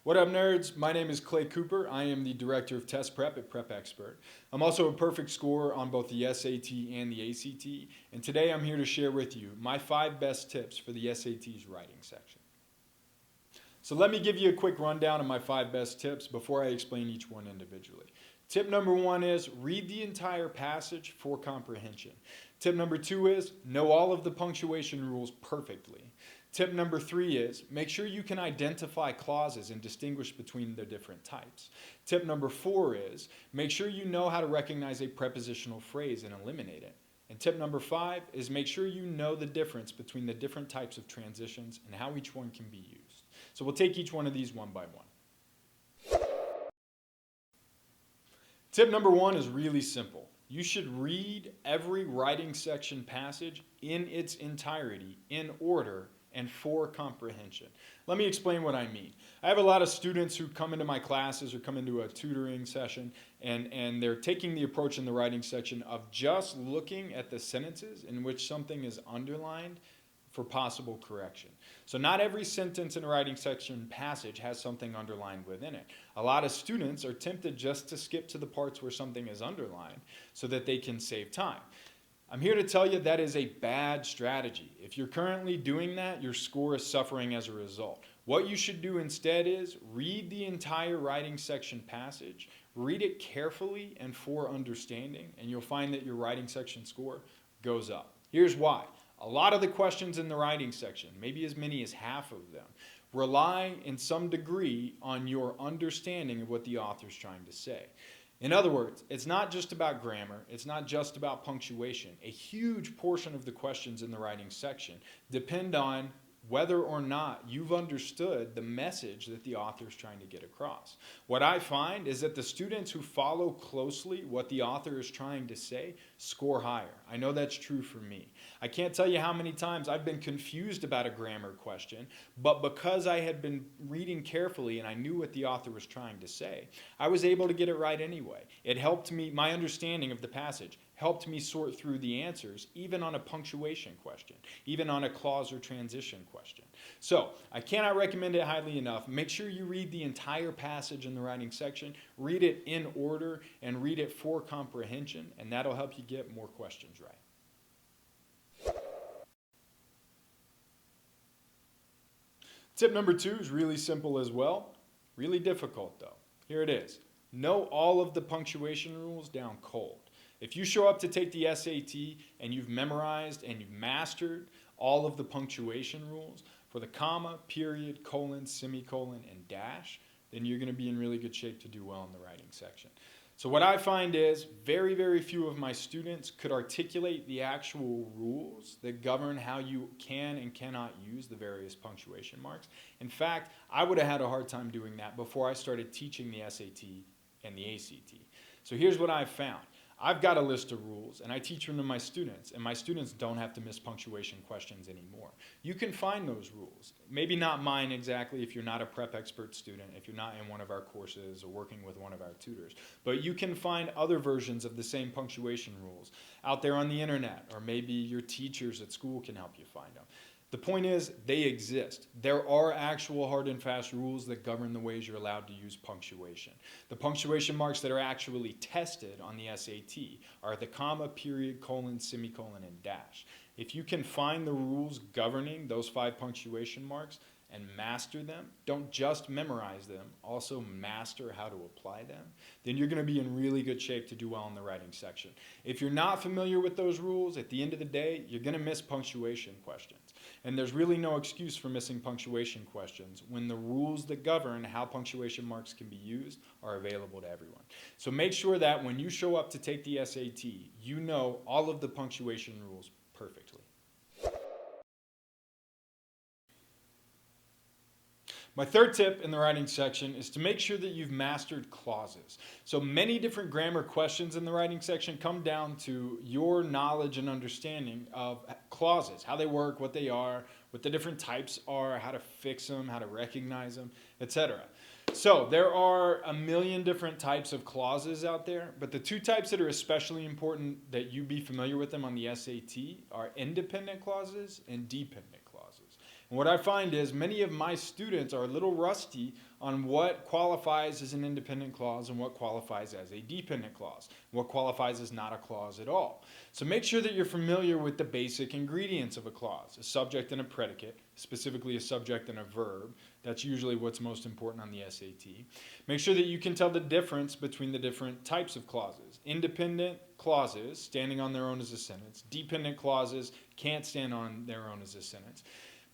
What up, nerds? My name is Clay Cooper. I am the Director of Test Prep at Prep Expert. I'm also a perfect scorer on both the SAT and the ACT, and today I'm here to share with you my 5 best tips for the SAT's writing section. So let me give you a quick rundown of my 5 best tips before I explain each one individually. Tip number 1 is read the entire passage for comprehension. Tip number 2 is know all of the punctuation rules perfectly. Tip number 3 is make sure you can identify clauses and distinguish between the different types. Tip number 4 is make sure you know how to recognize a prepositional phrase and eliminate it. And tip number 5 is make sure you know the difference between the different types of transitions and how each one can be used. So we'll take each one of these one by one. Tip number 1 is really simple. You should read every writing section passage in its entirety, in order, and for comprehension. Let me explain what I mean. I have a lot of students who come into my classes or come into a tutoring session and they're taking the approach in the writing section of just looking at the sentences in which something is underlined for possible correction. So not every sentence in a writing section passage has something underlined within it. A lot of students are tempted just to skip to the parts where something is underlined so that they can save time. I'm here to tell you that is a bad strategy. If you're currently doing that, your score is suffering as a result. What you should do instead is read the entire writing section passage, read it carefully and for understanding, and you'll find that your writing section score goes up. Here's why. A lot of the questions in the writing section, maybe as many as half of them, rely in some degree on your understanding of what the author's trying to say. In other words, it's not just about grammar, it's not just about punctuation. A huge portion of the questions in the writing section depend on whether or not you've understood the message that the author is trying to get across. What I find is that the students who follow closely what the author is trying to say score higher. I know that's true for me. I can't tell you how many times I've been confused about a grammar question, but because I had been reading carefully and I knew what the author was trying to say, I was able to get it right anyway. It helped me, my understanding of the passage helped me sort through the answers, even on a punctuation question, even on a clause or transition question. So I cannot recommend it highly enough. Make sure you read the entire passage in the writing section, read it in order, and read it for comprehension, and that'll help you get more questions right. Tip number 2 is really simple as well, really difficult though. Here it is. Know all of the punctuation rules down cold. If you show up to take the SAT and you've memorized and you've mastered all of the punctuation rules for the comma, period, colon, semicolon, and dash, then you're going to be in really good shape to do well in the writing section. So what I find is very, very few of my students could articulate the actual rules that govern how you can and cannot use the various punctuation marks. In fact, I would have had a hard time doing that before I started teaching the SAT and the ACT. So here's what I've found. I've got a list of rules, and I teach them to my students, and my students don't have to miss punctuation questions anymore. You can find those rules. Maybe not mine exactly if you're not a Prep Expert student, if you're not in one of our courses or working with one of our tutors, but you can find other versions of the same punctuation rules out there on the internet, or maybe your teachers at school can help you find them. The point is, they exist. There are actual hard and fast rules that govern the ways you're allowed to use punctuation. The punctuation marks that are actually tested on the SAT are the comma, period, colon, semicolon, and dash. If you can find the rules governing those 5 punctuation marks and master them, don't just memorize them, also master how to apply them, then you're going to be in really good shape to do well in the writing section. If you're not familiar with those rules, at the end of the day, you're going to miss punctuation questions. And there's really no excuse for missing punctuation questions when the rules that govern how punctuation marks can be used are available to everyone. So make sure that when you show up to take the SAT, you know all of the punctuation rules perfectly. My third tip in the writing section is to make sure that you've mastered clauses. So many different grammar questions in the writing section come down to your knowledge and understanding of clauses, how they work, what they are, what the different types are, how to fix them, how to recognize them, etc. So there are a million different types of clauses out there, but the two types that are especially important that you be familiar with them on the SAT are independent clauses and dependent clauses. And what I find is many of my students are a little rusty on what qualifies as an independent clause and what qualifies as a dependent clause, what qualifies as not a clause at all. So make sure that you're familiar with the basic ingredients of a clause, a subject and a predicate, specifically a subject and a verb. That's usually what's most important on the SAT. Make sure that you can tell the difference between the different types of clauses. Independent clauses, standing on their own as a sentence. Dependent clauses can't stand on their own as a sentence.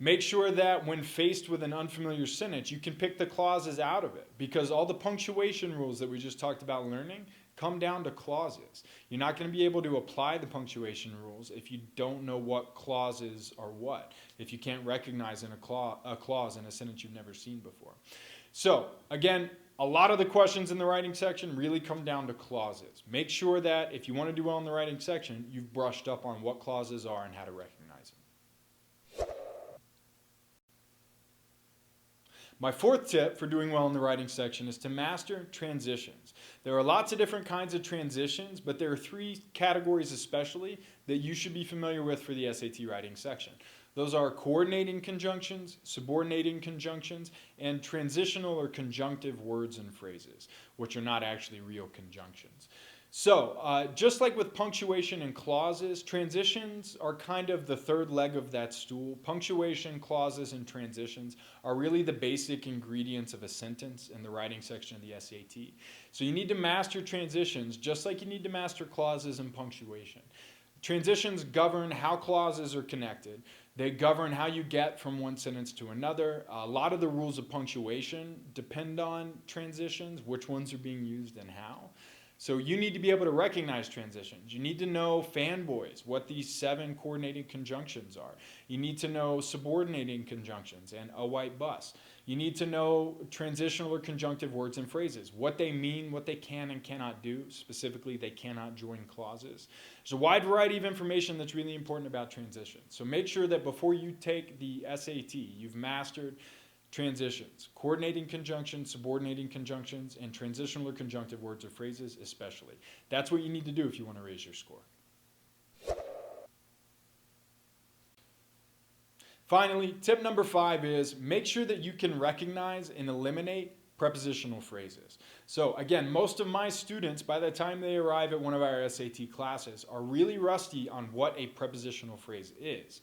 Make sure that when faced with an unfamiliar sentence, you can pick the clauses out of it, because all the punctuation rules that we just talked about learning come down to clauses. You're not going to be able to apply the punctuation rules if you don't know what clauses are what, if you can't recognize a clause in a sentence you've never seen before. So, again, a lot of the questions in the writing section really come down to clauses. Make sure that if you want to do well in the writing section, you've brushed up on what clauses are and how to recognize them. My fourth tip for doing well in the writing section is to master transitions. There are lots of different kinds of transitions, but there are three categories especially that you should be familiar with for the SAT writing section. Those are coordinating conjunctions, subordinating conjunctions, and transitional or conjunctive words and phrases, which are not actually real conjunctions. So, just like with punctuation and clauses, transitions are kind of the third leg of that stool. Punctuation, clauses, and transitions are really the basic ingredients of a sentence in the writing section of the SAT. So you need to master transitions just like you need to master clauses and punctuation. Transitions govern how clauses are connected. They govern how you get from one sentence to another. A lot of the rules of punctuation depend on transitions, which ones are being used and how. So you need to be able to recognize transitions. You need to know fanboys, what these 7 coordinating conjunctions are. You need to know subordinating conjunctions and a white bus. You need to know transitional or conjunctive words and phrases, what they mean, what they can and cannot do. Specifically, they cannot join clauses. There's a wide variety of information that's really important about transitions. So make sure that before you take the SAT, you've mastered transitions, coordinating conjunctions, subordinating conjunctions, and transitional or conjunctive words or phrases especially. That's what you need to do if you want to raise your score. Finally, tip number 5 is make sure that you can recognize and eliminate prepositional phrases. So again, most of my students, by the time they arrive at one of our SAT classes, are really rusty on what a prepositional phrase is.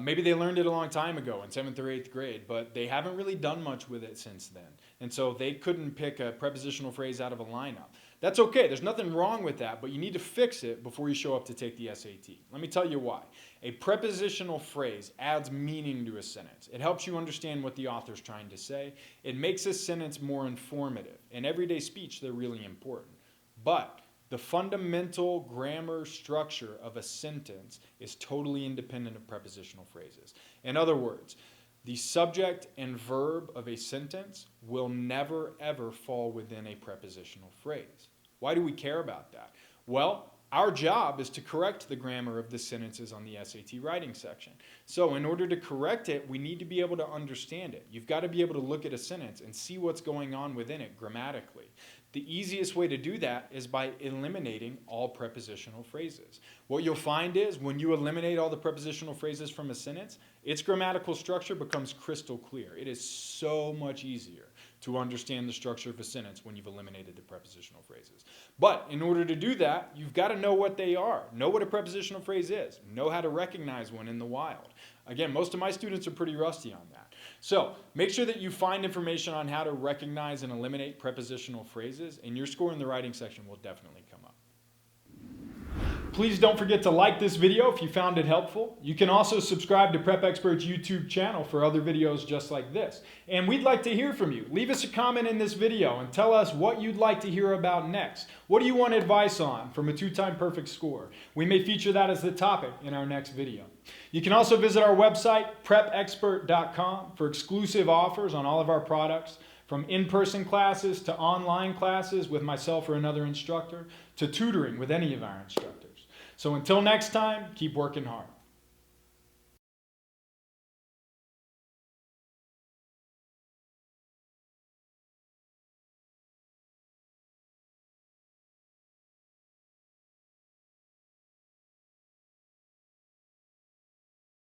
Maybe they learned it a long time ago in 7th or 8th grade, but they haven't really done much with it since then. And so they couldn't pick a prepositional phrase out of a lineup. That's okay. There's nothing wrong with that, but you need to fix it before you show up to take the SAT. Let me tell you why. A prepositional phrase adds meaning to a sentence. It helps you understand what the author's trying to say. It makes a sentence more informative. In everyday speech, they're really important. But the fundamental grammar structure of a sentence is totally independent of prepositional phrases. In other words, the subject and verb of a sentence will never, ever fall within a prepositional phrase. Why do we care about that? Well, our job is to correct the grammar of the sentences on the SAT writing section. So in order to correct it, we need to be able to understand it. You've got to be able to look at a sentence and see what's going on within it grammatically. The easiest way to do that is by eliminating all prepositional phrases. What you'll find is when you eliminate all the prepositional phrases from a sentence, its grammatical structure becomes crystal clear. It is so much easier to understand the structure of a sentence when you've eliminated the prepositional phrases. But in order to do that, you've got to know what they are. Know what a prepositional phrase is. Know how to recognize one in the wild. Again, most of my students are pretty rusty on that. So make sure that you find information on how to recognize and eliminate prepositional phrases, and your score in the writing section will definitely come up. Please don't forget to like this video if you found it helpful. You can also subscribe to Prep Expert's YouTube channel for other videos just like this. And we'd like to hear from you. Leave us a comment in this video and tell us what you'd like to hear about next. What do you want advice on from a 2-time perfect score? We may feature that as the topic in our next video. You can also visit our website, prepexpert.com, for exclusive offers on all of our products, from in-person classes to online classes with myself or another instructor, to tutoring with any of our instructors. So until next time, keep working hard.